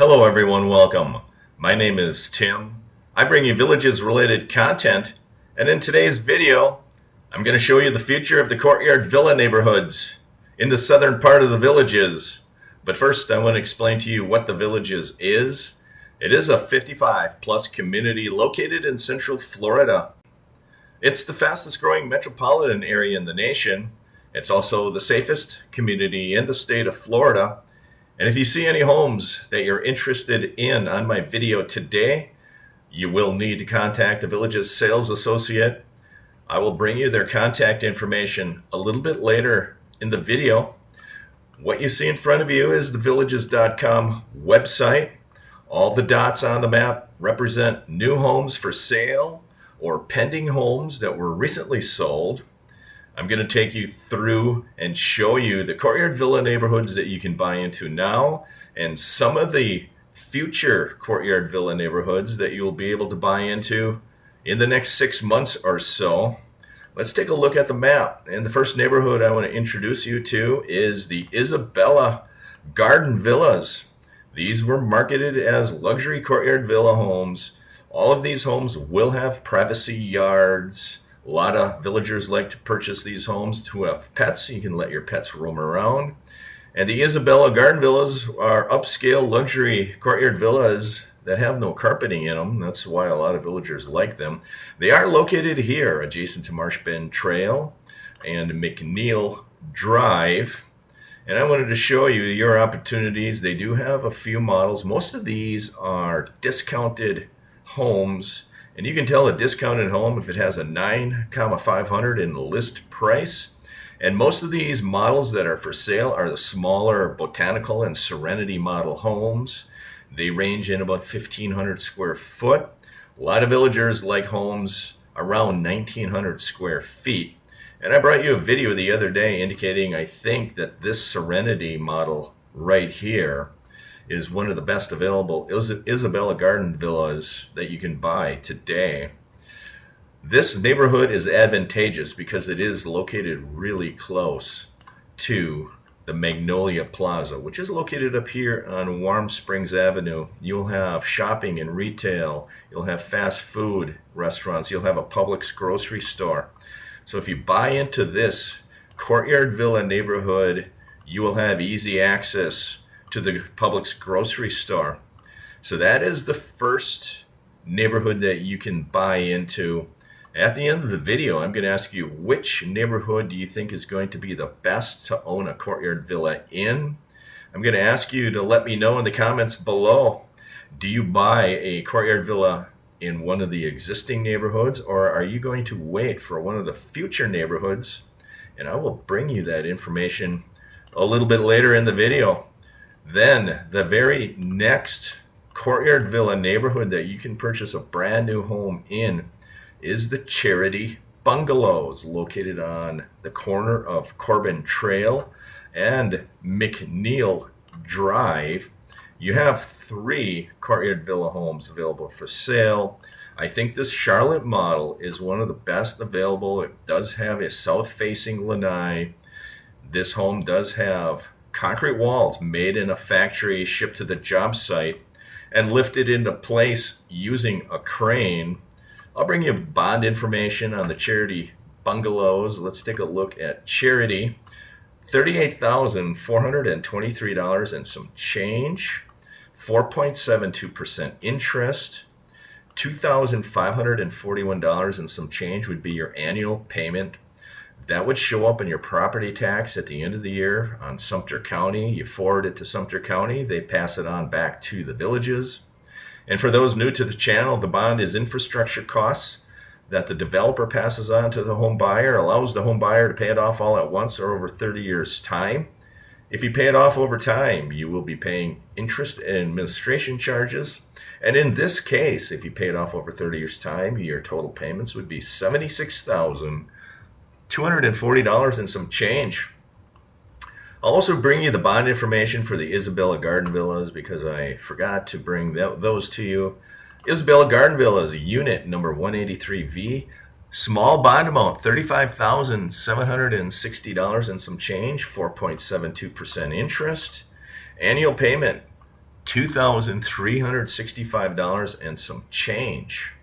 Hello everyone, welcome. My name is Tim. I bring you villages related content, and in today's video, I'm going to show you the future of the courtyard villa neighborhoods in the southern part of the villages. But first, I want to explain to you what the villages is. It is a 55 plus community located in Central Florida. It's the fastest growing metropolitan area in the nation. It's also the safest community in the state of Florida. And if you see any homes that you're interested in on my video today, you will need to contact the village's sales associate. I will bring you their contact information a little bit later in the video. What you see in front of you is the villages.com website. All the dots on the map represent new homes for sale or pending homes that were recently sold. I'm going to take you through and show you the courtyard villa neighborhoods that you can buy into now and some of the future courtyard villa neighborhoods that you'll be able to buy into in the next 6 months or so. Let's take a look at the map. And the first neighborhood I want to introduce you to is the Isabella Garden Villas. These were marketed as luxury courtyard villa homes. All of these homes will have privacy yards. A lot of villagers like to purchase these homes to have pets, so you can let your pets roam around. And the Isabella Garden Villas are upscale luxury courtyard villas that have no carpeting in them. That's why a lot of villagers like them. They are located here, adjacent to Marsh Bend Trail and McNeil Drive. And I wanted to show you your opportunities. They do have a few models. Most of these are discounted homes. And you can tell a discounted home if it has a 9,500 in the list price. And most of these models that are for sale are the smaller Botanical and Serenity model homes. They range in about 1,500 square foot. A lot of villagers like homes around 1,900 square feet. And I brought you a video the other day indicating I think that this Serenity model right here is one of the best available Isabella Garden Villas that you can buy today. This neighborhood is advantageous because it is located really close to the Magnolia Plaza, which is located up here on Warm Springs Avenue. You'll have shopping and retail. You'll have fast food restaurants. You'll have a Publix grocery store. So if you buy into this courtyard villa neighborhood, you will have easy access to the Publix grocery store. So that is the first neighborhood that you can buy into. At the end of the video, I'm going to ask you which neighborhood do you think is going to be the best to own a courtyard villa in. I'm going to ask you to let me know in the comments below. Do you buy a courtyard villa in one of the existing neighborhoods, or are you going to wait for one of the future neighborhoods? And I will bring you that information a little bit later in the video. Then the very next courtyard villa neighborhood that you can purchase a brand new home in is the Charity Bungalows, located on the corner of Corbin Trail and McNeil Drive. You have 3 courtyard villa homes available for sale. I think this Charlotte model is one of the best available. It does have a south-facing lanai. This home does have concrete walls made in a factory, shipped to the job site, and lifted into place using a crane. I'll bring you bond information on the Charity Bungalows. Let's take a look at Charity. $38,423 and some change, 4.72% interest, $2,541 and some change would be your annual payment. That would show up in your property tax at the end of the year on Sumter County. You forward it to Sumter County. They pass it on back to the villages. And for those new to the channel, the bond is infrastructure costs that the developer passes on to the home buyer, allows the home buyer to pay it off all at once or over 30 years' time. If you pay it off over time, you will be paying interest and administration charges. And in this case, if you pay it off over 30 years' time, your total payments would be $76,240 and some change. I'll also bring you the bond information for the Isabella Garden Villas because I forgot to bring those to you. Isabella Garden Villas, unit number 183V. Small bond amount, $35,760 and some change, 4.72% interest. Annual payment, $2,365 and some change.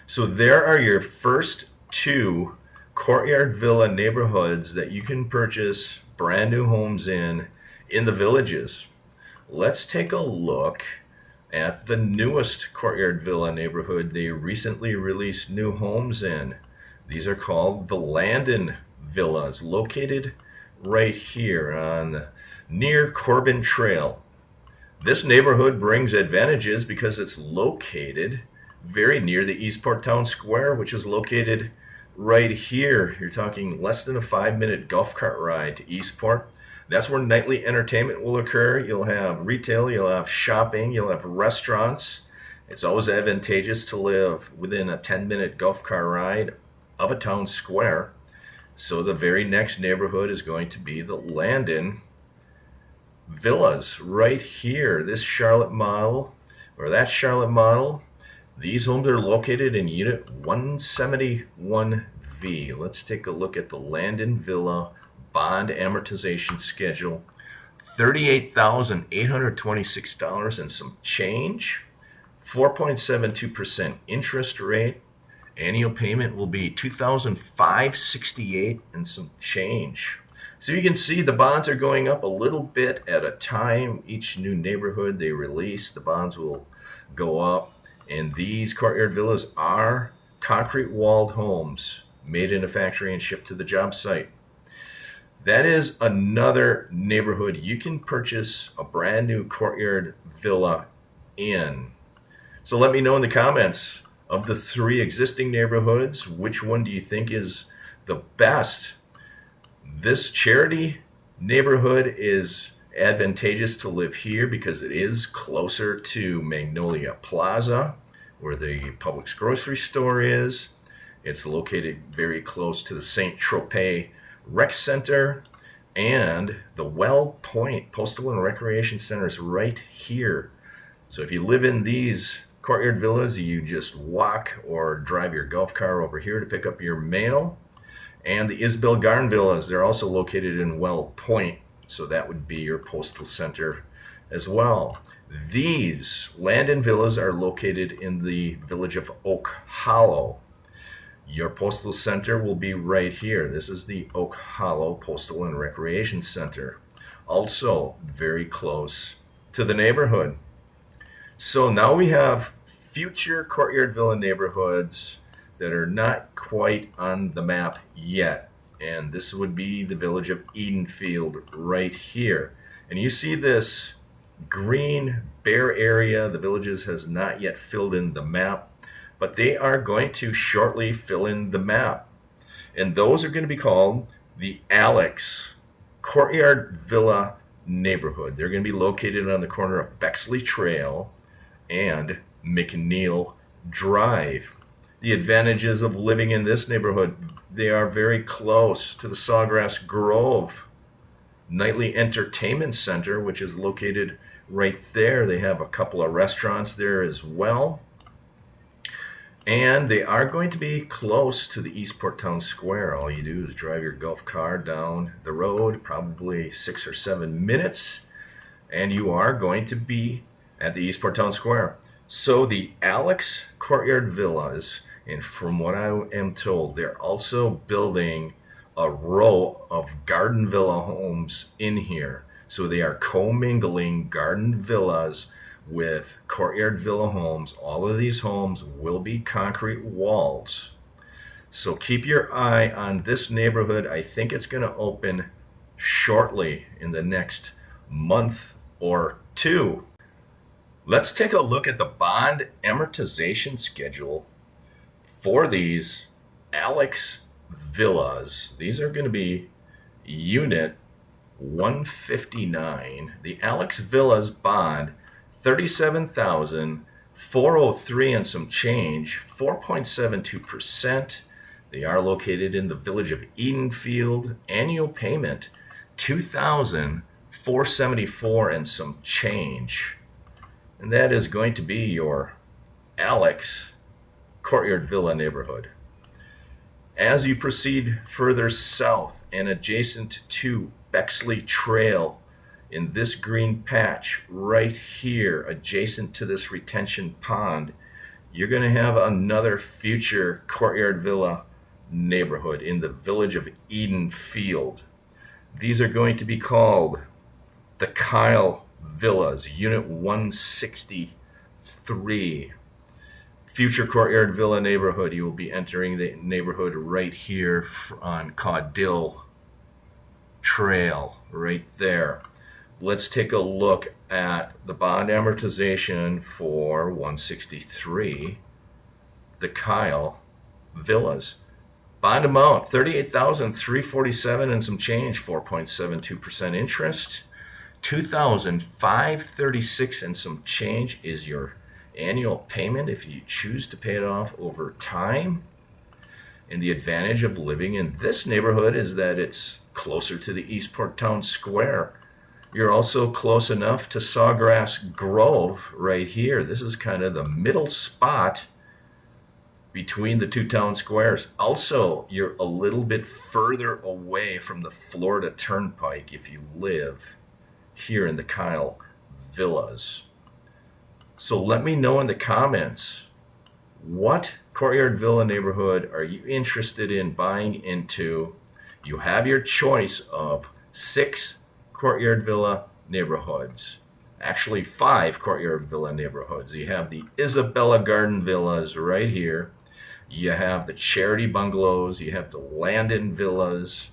So there are your first two courtyard villa neighborhoods that you can purchase brand new homes in the villages. Let's take a look at the newest courtyard villa neighborhood they recently released new homes in. These are called the Landon villas, located right here on near Corbin Trail. This neighborhood brings advantages because it's located very near the Eastport Town Square, which is located right here. You're talking less than a 5-minute golf cart ride to Eastport. That's where nightly entertainment will occur. You'll have retail, you'll have shopping, you'll have restaurants. It's always advantageous to live within a 10-minute golf cart ride of a town square. So the very next neighborhood is going to be the Landon villas right here. This Charlotte model or that Charlotte model. These homes are located in Unit 171V. Let's take a look at the Landon Villa bond amortization schedule. $38,826 and some change. 4.72% interest rate. Annual payment will be $2,568 and some change. So you can see the bonds are going up a little bit at a time. Each new neighborhood they release, the bonds will go up. And these courtyard villas are concrete walled homes made in a factory and shipped to the job site. That is another neighborhood you can purchase a brand new courtyard villa in. So let me know in the comments, of the three existing neighborhoods, which one do you think is the best? This Charity neighborhood is advantageous to live here because it is closer to Magnolia Plaza, where the Publix grocery store is. It's located very close to the St. Tropez Rec Center, and the Well Point Postal and Recreation Center is right here. So if you live in these courtyard villas, you just walk or drive your golf car over here to pick up your mail. And the Isabella Garden villas, they're also located in Well Point, so that would be your postal center as well. These Landon villas are located in the village of Oak Hollow. Your postal center will be right here. This is the Oak Hollow Postal and Recreation Center, also very close to the neighborhood. So now we have future courtyard villa neighborhoods that are not quite on the map yet. And this would be the village of Edenfield right here. And you see this green bare area. The villages has not yet filled in the map, but they are going to shortly fill in the map. And those are going to be called the Alex Courtyard Villa neighborhood. They're going to be located on the corner of Bexley Trail and McNeil Drive. The advantages of living in this neighborhood, they are very close to the Sawgrass Grove Nightly Entertainment Center, which is located right there. They have a couple of restaurants there as well. And they are going to be close to the Eastport Town Square. All you do is drive your golf car down the road, probably 6 or 7 minutes, and you are going to be at the Eastport Town Square. So the Alex Courtyard Villas, and from what I am told, they're also building a row of garden villa homes in here. So they are commingling garden villas with courtyard villa homes. All of these homes will be concrete walls. So keep your eye on this neighborhood. I think it's going to open shortly in the next month or two. Let's take a look at the bond amortization schedule for these Alex villas. These are going to be Unit 159. The Alex Villas bond, $37,403 and some change, 4.72%. They are located in the village of Edenfield. Annual payment, $2,474 and some change. And that is going to be your Alex Courtyard Villa neighborhood. As you proceed further south and adjacent to Bexley Trail, in this green patch right here, adjacent to this retention pond, you're going to have another future courtyard villa neighborhood in the village of Eden Field. These are going to be called the Kyle Villas, Unit 163. Future courtyard villa neighborhood. You will be entering the neighborhood right here on Caudill Trail, right there. Let's take a look at the bond amortization for 163, the Kyle Villas. Bond amount $38,347 and some change, 4.72% interest. $2,536 and some change is your annual payment if you choose to pay it off over time. And the advantage of living in this neighborhood is that it's closer to the Eastport Town Square. You're also close enough to Sawgrass Grove right here. This is kind of the middle spot between the two town squares. Also, you're a little bit further away from the Florida Turnpike if you live here in the Kyle Villas. So let me know in the comments, what courtyard villa neighborhood are you interested in buying into? You have your choice of 6 courtyard villa neighborhoods. Actually 5 courtyard villa neighborhoods. You have the Isabella Garden Villas right here. You have the Charity Bungalows. You have the Landon Villas.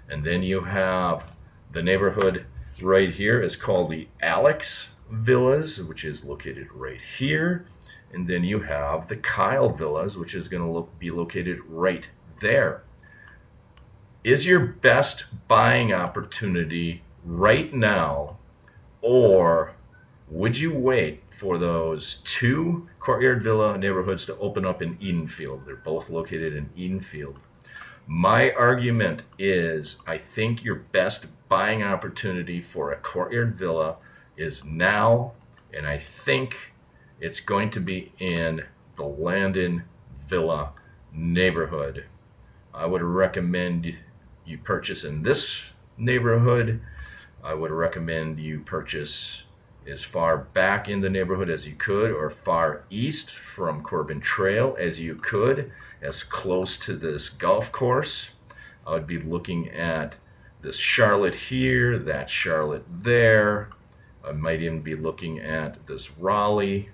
And then you have the neighborhood right here is called the Alex Villas, which is located right here. And then you have the Kyle Villas, which is going to be located right there. Is your best buying opportunity right now, or would you wait for those 2 courtyard villa neighborhoods to open up in Edenfield? They're both located in Edenfield. My argument is, I think your best buying opportunity for a courtyard villa is now, and I think it's going to be in the Landon Villa neighborhood. I would recommend you purchase in this neighborhood. I would recommend you purchase as far back in the neighborhood as you could, or far east from Corbin Trail as you could, as close to this golf course. I would be looking at this Charlotte here, that Charlotte there. I might even be looking at this Raleigh.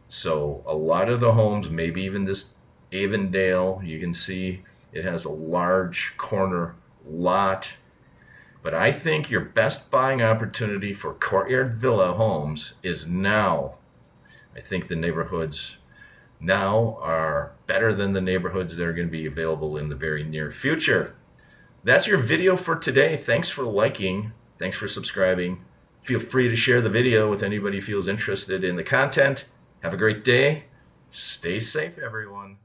So a lot of the homes, maybe even this Avondale, you can see it has a large corner lot. But I think your best buying opportunity for courtyard villa homes is now. I think the neighborhoods now are better than the neighborhoods that are going to be available in the very near future. That's your video for today. Thanks for liking. Thanks for subscribing. Feel free to share the video with anybody who feels interested in the content. Have a great day. Stay safe, everyone.